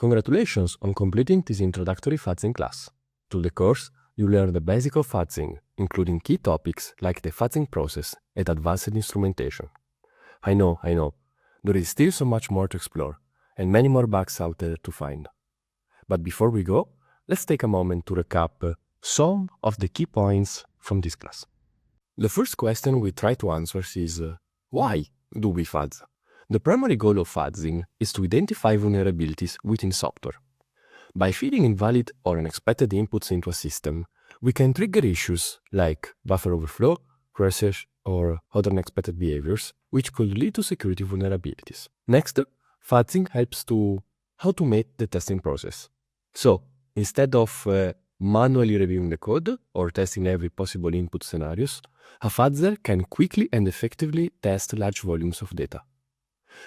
Congratulations on completing this introductory fuzzing class. Through the course, you learn the basics of fuzzing, including key topics like the fuzzing process and advanced instrumentation. I know, there is still so much more to explore, and many more bugs out there to find. But before we go, let's take a moment to recap some of the key points from this class. The first question we try to answer is, why do we fuzz? The primary goal of fuzzing is to identify vulnerabilities within software. By feeding invalid or unexpected inputs into a system, we can trigger issues like buffer overflow, crashes, or other unexpected behaviors, which could lead to security vulnerabilities. Next, fuzzing helps to automate the testing process. So, instead of manually reviewing the code or testing every possible input scenarios, a fuzzer can quickly and effectively test large volumes of data.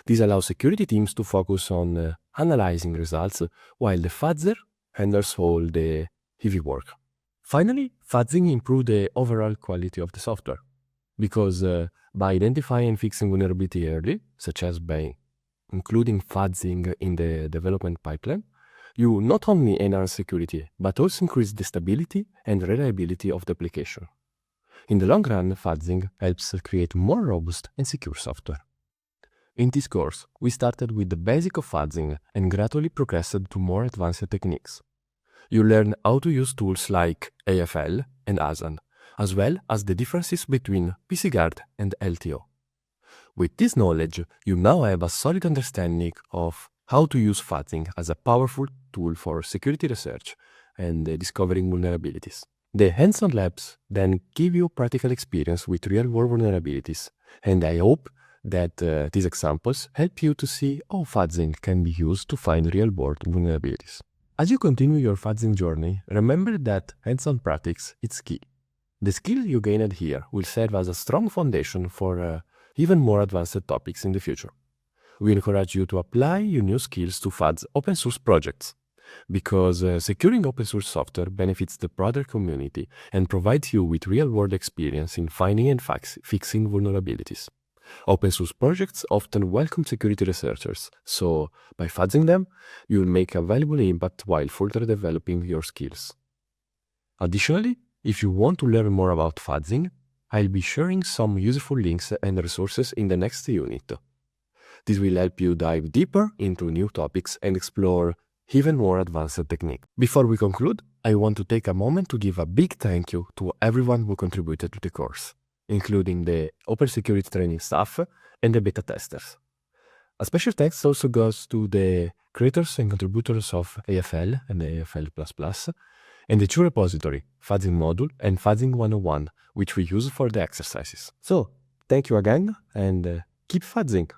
This allows security teams to focus on analyzing results while the fuzzer handles all the heavy work. Finally, fuzzing improves the overall quality of the software because by identifying and fixing vulnerability early, such as by including fuzzing in the development pipeline, you not only enhance security but also increase the stability and reliability of the application. In the long run, fuzzing helps create more robust and secure software. In this course, we started with the basic of fuzzing and gradually progressed to more advanced techniques. You learn how to use tools like AFL and ASAN, as well as the differences between PCGuard and LTO. With this knowledge, you now have a solid understanding of how to use fuzzing as a powerful tool for security research and discovering vulnerabilities. The hands-on labs then give you practical experience with real-world vulnerabilities, and I hope that these examples help you to see how fuzzing can be used to find real-world vulnerabilities. As you continue your fuzzing journey, remember that hands-on practice is key. The skill you gained here will serve as a strong foundation for even more advanced topics in the future. We encourage you to apply your new skills to fuzz open source projects, because securing open source software benefits the broader community and provides you with real-world experience in finding and fixing vulnerabilities. Open source projects often welcome security researchers, so by fuzzing them, you will make a valuable impact while further developing your skills. Additionally, if you want to learn more about fuzzing, I'll be sharing some useful links and resources in the next unit. This will help you dive deeper into new topics and explore even more advanced techniques. Before we conclude, I want to take a moment to give a big thank you to everyone who contributed to the course, including the Open Security Training staff and the beta testers. A special thanks also goes to the creators and contributors of AFL and AFL++, and the two repository, Fuzzing Module and Fuzz1001, which we use for the exercises. So, thank you again, and keep fuzzing!